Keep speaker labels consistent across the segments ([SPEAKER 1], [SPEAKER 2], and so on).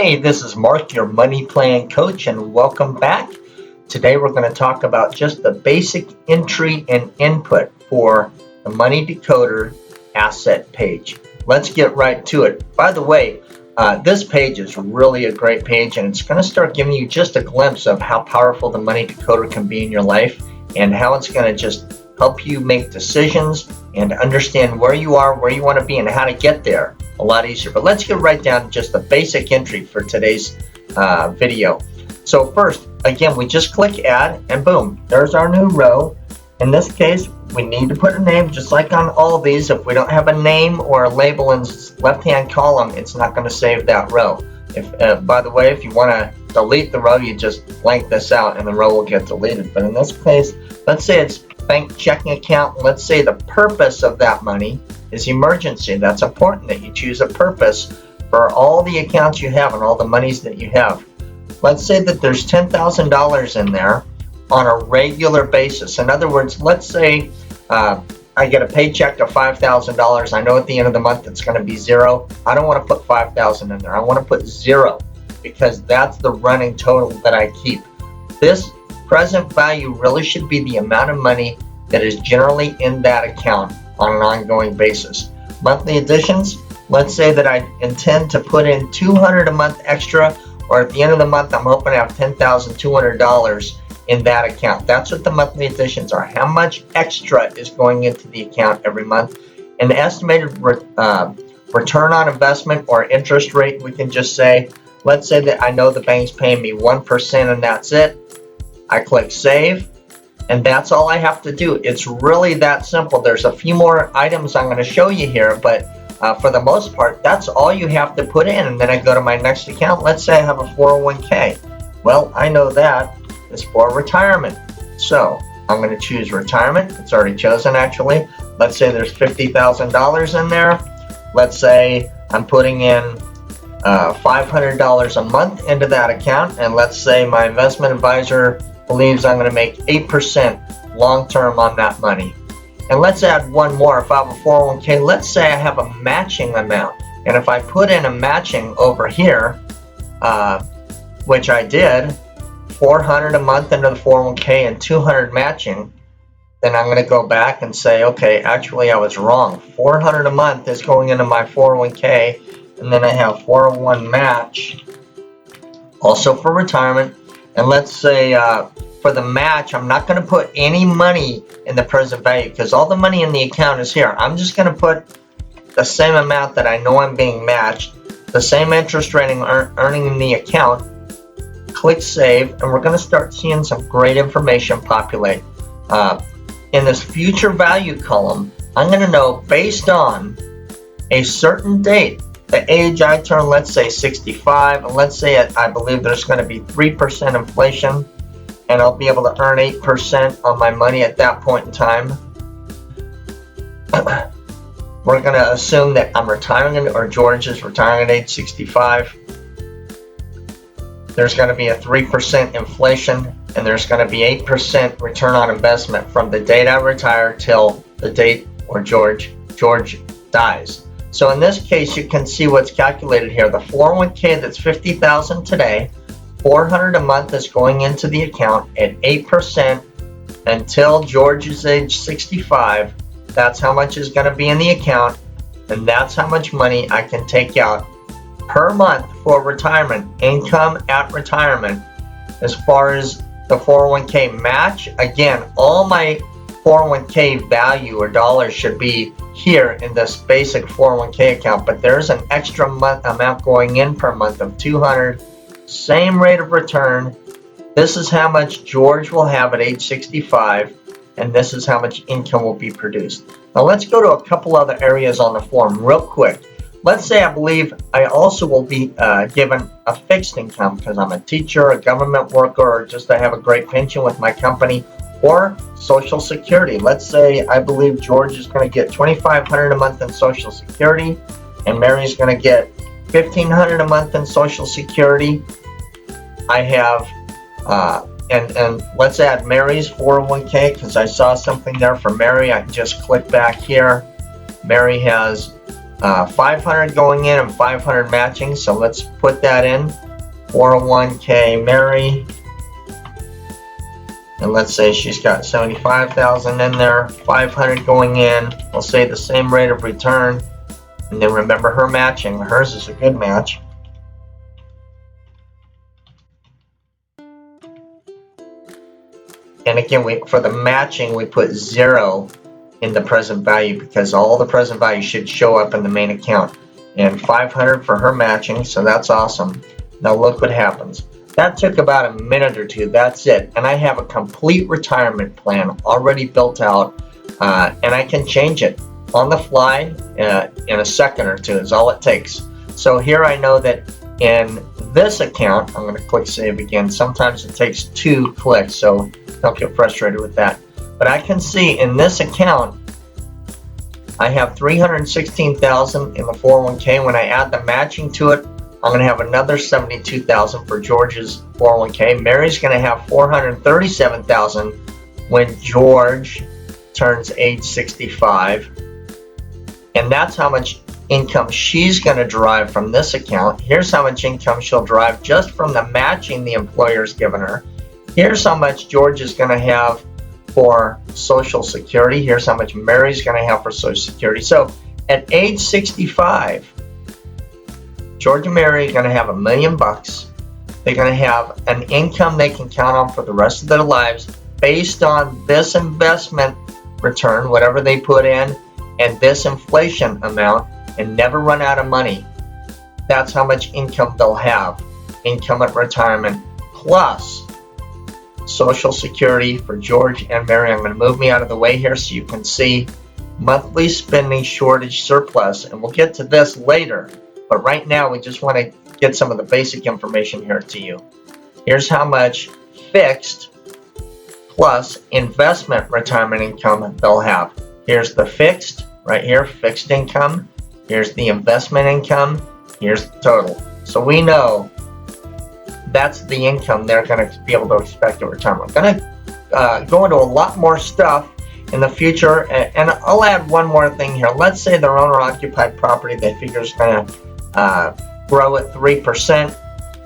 [SPEAKER 1] Hey, this is Mark, your money plan coach, and welcome back. Today we're going to talk about just the basic entry and input for the Money Decoder asset page. Let's get right to it. By the way, this page is really a great page, and it's going to start giving you just a glimpse of how powerful the Money Decoder can be in your life and how it's going to just help you make decisions and understand where you are, where you want to be, and how to get there a lot easier. But let's get right down to just the basic entry for today's video. So first, again, we just click add and boom, there's our new row. In this case, we need to put a name, just like on all these. If we don't have a name or a label in the left-hand column, it's not going to save that row. By the way, if you want to delete the row, you just blank this out and the row will get deleted. But in this case, let's say it's bank checking account. Let's say the purpose of that money is emergency. That's important that you choose a purpose for all the accounts you have and all the monies that you have. Let's say that there's $10,000 in there on a regular basis. In other words, let's say I get a paycheck of $5,000. I know at the end of the month it's going to be zero. I don't want to put $5,000 in there. I want to put zero because that's the running total that I keep. This present value really should be the amount of money that is generally in that account on an ongoing basis. Monthly additions, let's say that I intend to put in $200 a month extra, or at the end of the month I'm hoping to have $10,200 in that account. That's what the monthly additions are. How much extra is going into the account every month? An estimated return on investment or interest rate, we can just say, let's say that I know the bank's paying me 1% and that's it. I click save, and that's all I have to do. It's really that simple. There's a few more items I'm going to show you here, but for the most part, that's all you have to put in. And then I go to my next account. Let's say I have a 401k. Well, I know that is for retirement. So I'm going to choose retirement. It's already chosen, actually. Let's say there's $50,000 in there. Let's say I'm putting in $500 a month into that account. And let's say my investment advisor believes I'm going to make 8% long-term on that money. And let's add one more. If I have a 401k, let's say I have a matching amount. And if I put in a matching over here, which I did, $400 a month into the 401k and $200 matching, then I'm going to go back and say, okay, actually I was wrong. $400 a month is going into my 401k, and then I have 401 match, also for retirement. And let's say for the match, I'm not going to put any money in the present value because all the money in the account is here. I'm just going to put the same amount that I know I'm being matched, the same interest rate earning in the account. Click save, and we're going to start seeing some great information populate. In this future value column, I'm going to know based on a certain date, the age I turn, let's say 65, and let's say I believe there's going to be 3% inflation, and I'll be able to earn 8% on my money at that point in time. We're going to assume that I'm retiring, or George is retiring at age 65. There's going to be a 3% inflation, and there's going to be 8% return on investment from the date I retire till the date where George dies. So in this case, you can see what's calculated here. The 401k that's $50,000 today, $400 a month is going into the account at 8% until George is age 65. That's how much is going to be in the account, and that's how much money I can take out per month for retirement, income at retirement. As far as the 401k match, again, all my 401k value or dollars should be here in this basic 401k account, but there's an extra amount going in per month of $200, same rate of return. This is how much George will have at age 65, and this is how much income will be produced. Now let's go to a couple other areas on the form real quick. Let's say I believe I also will be given a fixed income because I'm a teacher, a government worker, or just I have a great pension with my company, or Social Security. Let's say I believe George is going to get $2,500 a month in Social Security, and Mary's going to get $1,500 a month in Social Security. I have, and let's add Mary's 401k because I saw something there for Mary. I can just click back here. Mary has 500 going in and 500 matching, so let's put that in. 401k Mary, and let's say she's got 75,000 in there, 500 going in. We'll say the same rate of return, and then remember her matching. Hers is a good match. And again, for the matching, we put 0 in the present value because all the present value should show up in the main account. And 500 for her matching, so that's awesome. Now look what happens. That took about a minute or two. That's it. And I have a complete retirement plan already built out, and I can change it on the fly in a second or two is all it takes. So here I know that in this account, I'm going to click Save again. Sometimes it takes 2 clicks, so don't get frustrated with that. But I can see in this account, I have 316,000 in the 401k. When I add the matching to it, I'm going to have another 72,000 for George's 401k. Mary's going to have 437,000 when George turns age 65. And that's how much income she's going to derive from this account. Here's how much income she'll derive just from the matching the employer's given her. Here's how much George is going to have for Social Security. Here's how much Mary's going to have for Social Security. So at age 65, George and Mary are going to have $1 million. They're going to have an income they can count on for the rest of their lives based on this investment return, whatever they put in, and this inflation amount, and never run out of money. That's how much income they'll have. Income at retirement plus Social Security for George and Mary. I'm going to move me out of the way here so you can see monthly spending shortage surplus, and we'll get to this later. But right now, we just want to get some of the basic information here to you. Here's how much fixed plus investment retirement income they'll have. Here's the fixed, right here, fixed income. Here's the investment income. Here's the total. So we know that's the income they're going to be able to expect at retirement. I'm going to go into a lot more stuff in the future, and I'll add one more thing here. Let's say their owner-occupied property they figure is going to grow at 3%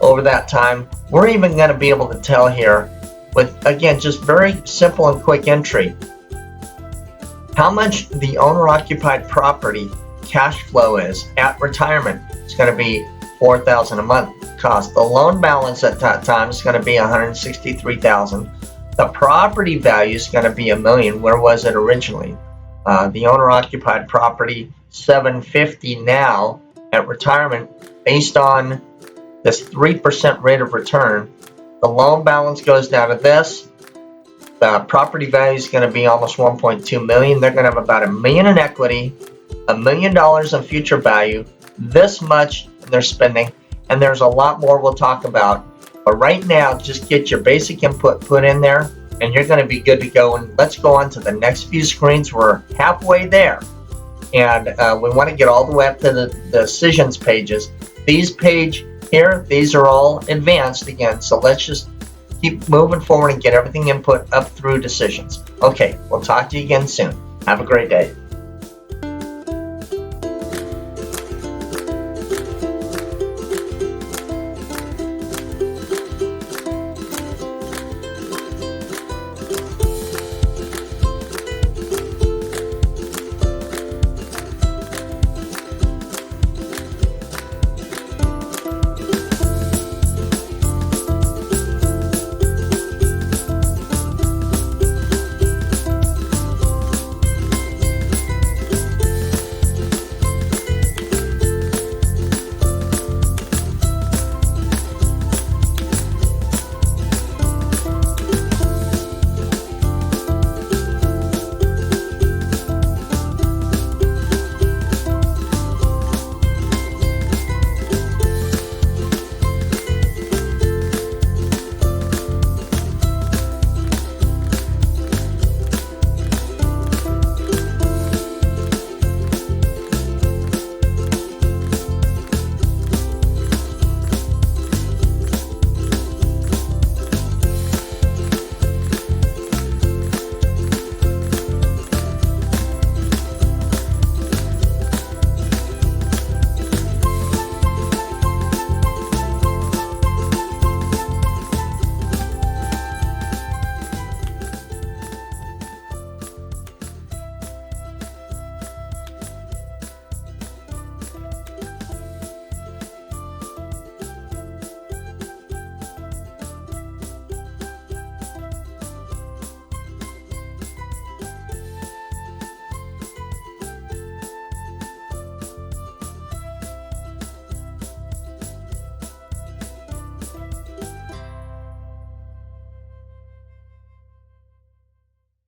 [SPEAKER 1] over that time. We're even going to be able to tell here with, again, just very simple and quick entry, how much the owner-occupied property cash flow is at retirement. It's going to be $4,000 a month cost. The loan balance at that time is going to be $163,000. The property value is going to be $1 million. Where was it originally? The owner-occupied property, $750 now at retirement, based on this 3% rate of return. The loan balance goes down to this. The property value is going to be almost $1.2 million. They're going to have about $1 million in equity, $1 million in future value, this much they're spending, and there's a lot more we'll talk about. But right now, just get your basic input put in there, and you're going to be good to go. And let's go on to the next few screens. We're halfway there, and we want to get all the way up to the decisions pages. These page here, these are all advanced again, so let's just keep moving forward and get everything input up through decisions. Okay, we'll talk to you again soon. Have a great day.